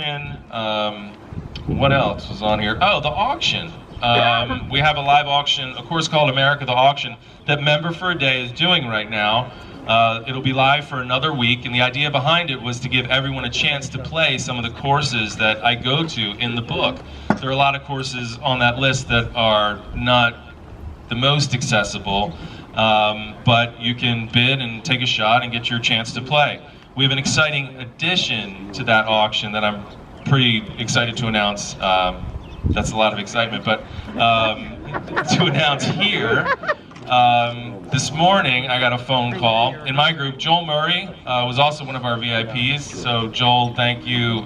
auction. What else was on here? Oh, the auction. We have a live auction, a course called America the Auction, that Member for a Day is doing right now. It'll be live for another week, and the idea behind it was to give everyone a chance to play some of the courses that I go to in the book. There are a lot of courses on that list that are not the most accessible, but you can bid and take a shot and get your chance to play. We have an exciting addition to that auction that I'm pretty excited to announce. That's a lot of excitement, but to announce here, this morning I got a phone call. In my group, Joel Murray was also one of our VIPs, so Joel, thank you.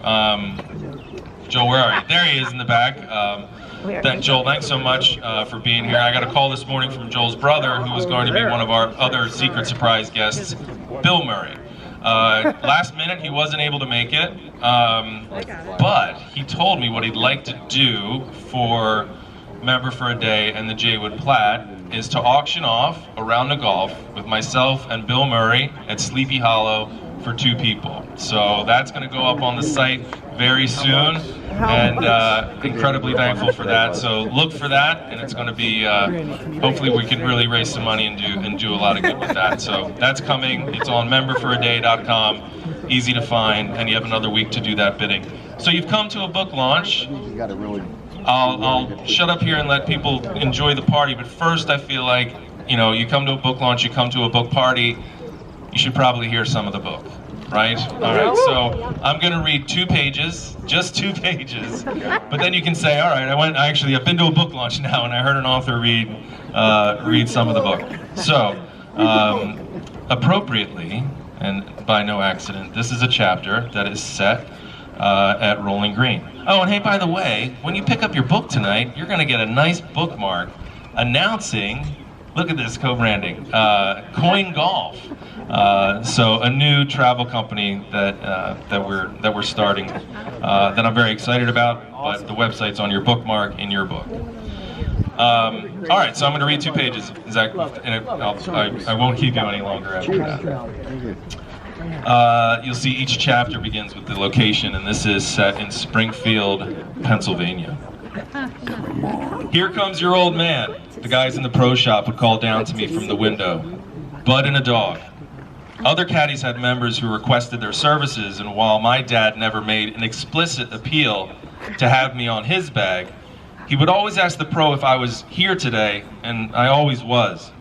Joel, where are you? There he is in the back. Joel, thanks so much for being here. I got a call this morning from Joel's brother, who was going to be one of our other secret surprise guests, Bill Murray. Last minute, he wasn't able to make it, but he told me what he'd like to do for Member for a Day and the Jaywood Platte is to auction off a round of golf with myself and Bill Murray at Sleepy Hollow for 2 people. So that's going to go up on the site very soon, and incredibly thankful for that. So look for that, and it's going to be, hopefully we can really raise some money and do a lot of good with that. So that's coming. It's on memberforaday.com, easy to find, and you have another week to do that bidding. So you've come to a book launch. I'll shut up here and let people enjoy the party, but first I feel like, you know, you come to a book launch, you come to a book party, you should probably hear some of the book, right? All right, so I'm gonna read 2 pages, just 2 pages, but then you can say, all right, I've been to a book launch now and I heard an author read some of the book. So, appropriately, and by no accident, this is a chapter that is set at Rolling Green. Oh, and hey, by the way, when you pick up your book tonight, you're gonna get a nice bookmark announcing, look at this co-branding, Coyne Golf. So a new travel company that we're starting that I'm very excited about, but the website's on your bookmark in your book. All right, so I'm going to read 2 pages. I won't keep you any longer after that. You'll see each chapter begins with the location, and this is set in Springfield, Pennsylvania. Here comes your old man. The guys in the pro shop would call down to me from the window. Bud and a dog. Other caddies had members who requested their services, and while my dad never made an explicit appeal to have me on his bag, he would always ask the pro if I was here today, and I always was.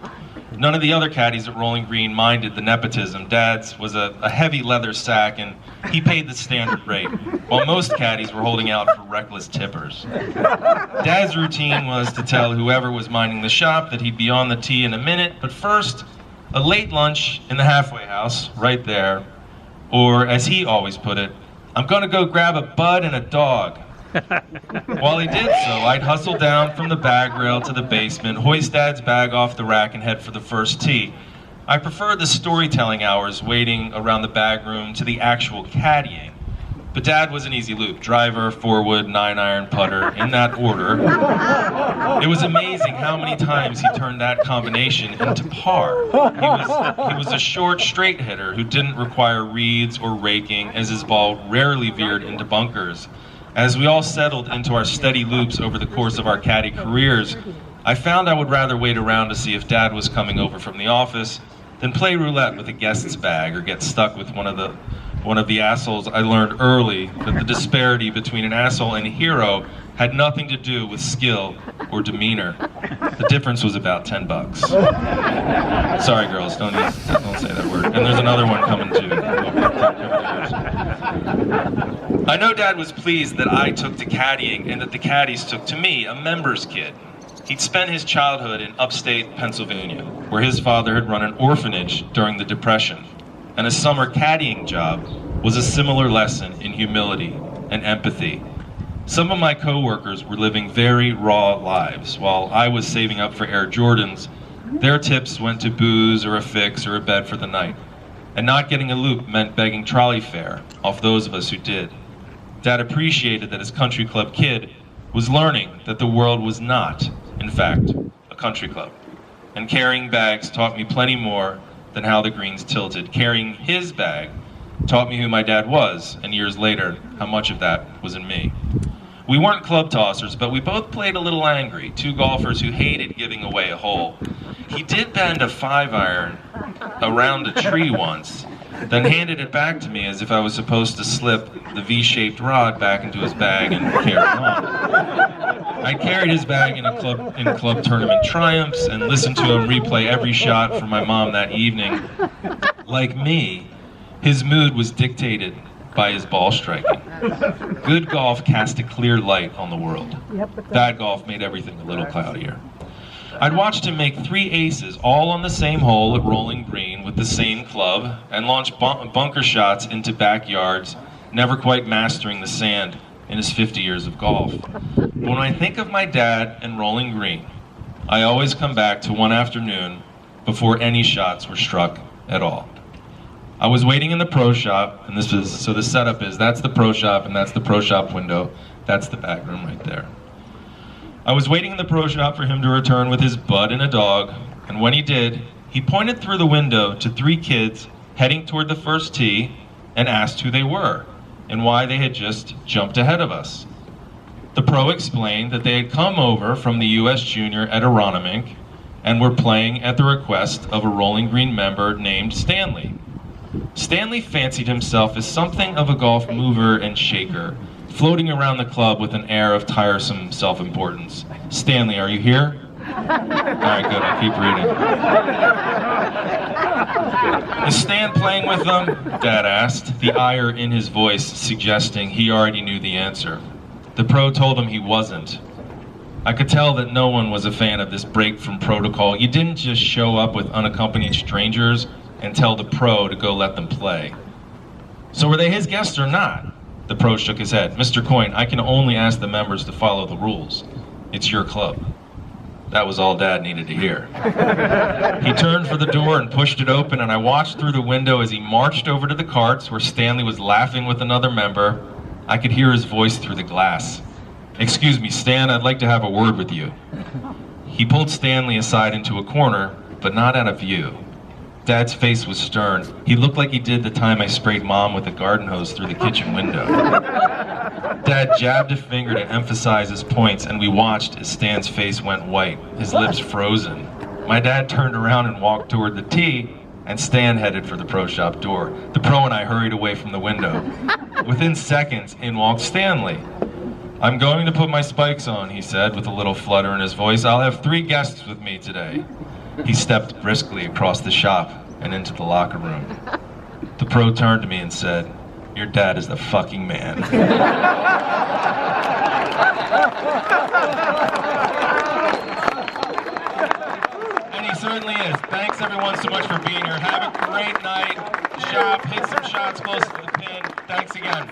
None of the other caddies at Rolling Green minded the nepotism. Dad's was a heavy leather sack, and he paid the standard rate, while most caddies were holding out for reckless tippers. Dad's routine was to tell whoever was minding the shop that he'd be on the tee in a minute, but first, a late lunch in the halfway house, right there, or as he always put it, I'm gonna go grab a bud and a dog. While he did so, I'd hustle down from the bag rail to the basement, hoist Dad's bag off the rack, and head for the first tee. I preferred the storytelling hours waiting around the bag room to the actual caddying. But Dad was an easy loop. Driver, 4-wood, 9-iron, putter, in that order. It was amazing how many times he turned that combination into par. He was a short, straight hitter who didn't require reads or raking, as his ball rarely veered into bunkers. As we all settled into our steady loops over the course of our caddy careers, I found I would rather wait around to see if Dad was coming over from the office than play roulette with a guest's bag or get stuck with one of the assholes. I learned early that the disparity between an asshole and a hero had nothing to do with skill or demeanor. The difference was about $10. Sorry, girls, don't say that word. And there's another one coming too. I know Dad was pleased that I took to caddying and that the caddies took to me, a member's kid. He'd spent his childhood in upstate Pennsylvania, where his father had run an orphanage during the Depression, and a summer caddying job was a similar lesson in humility and empathy. Some of my coworkers were living very raw lives. While I was saving up for Air Jordans, their tips went to booze or a fix or a bed for the night. And not getting a loop meant begging trolley fare off those of us who did. Dad appreciated that his country club kid was learning that the world was not, in fact, a country club. And carrying bags taught me plenty more than how the greens tilted. Carrying his bag taught me who my dad was, and years later, how much of that was in me. We weren't club tossers, but we both played a little angry, two golfers who hated giving away a hole. He did bend a 5-iron around a tree once, then handed it back to me as if I was supposed to slip the V-shaped rod back into his bag and carry on. I carried his bag in club tournament triumphs and listened to him replay every shot for my mom that evening. Like me, his mood was dictated by his ball striking. Good golf cast a clear light on the world. Bad golf made everything a little cloudier. I'd watched him make 3 aces, all on the same hole at Rolling Green with the same club, and launch bunker shots into backyards, never quite mastering the sand in his 50 years of golf. But when I think of my dad and Rolling Green, I always come back to one afternoon before any shots were struck at all. I was waiting in the pro shop, and so the setup is, that's the pro shop, and that's the pro shop window. That's the back room right there. I was waiting in the pro shop for him to return with his bud and a dog, and when he did, he pointed through the window to 3 kids heading toward the first tee and asked who they were and why they had just jumped ahead of us. The pro explained that they had come over from the U.S. Junior at Aronimink and were playing at the request of a Rolling Green member named Stanley. Stanley fancied himself as something of a golf mover and shaker, floating around the club with an air of tiresome self-importance. Stanley, are you here? All right, good, I'll keep reading. Is Stan playing with them? Dad asked, the ire in his voice suggesting he already knew the answer. The pro told him he wasn't. I could tell that no one was a fan of this break from protocol. You didn't just show up with unaccompanied strangers and tell the pro to go let them play. So were they his guests or not? The pro shook his head. Mr. Coyne, I can only ask the members to follow the rules. It's your club. That was all Dad needed to hear. He turned for the door and pushed it open, and I watched through the window as he marched over to the carts where Stanley was laughing with another member. I could hear his voice through the glass. Excuse me, Stan, I'd like to have a word with you. He pulled Stanley aside into a corner, but not out of view. Dad's face was stern. He looked like he did the time I sprayed Mom with a garden hose through the kitchen window. Dad jabbed a finger to emphasize his points, and we watched as Stan's face went white, his lips frozen. My dad turned around and walked toward the tee, and Stan headed for the pro shop door. The pro and I hurried away from the window. Within seconds, in walked Stanley. I'm going to put my spikes on, he said with a little flutter in his voice. I'll have 3 guests with me today. He stepped briskly across the shop and into the locker room. The pro turned to me and said, your dad is the fucking man. And he certainly is. Thanks everyone so much for being here. Have a great night. Shop, hit some shots close to the pin. Thanks again.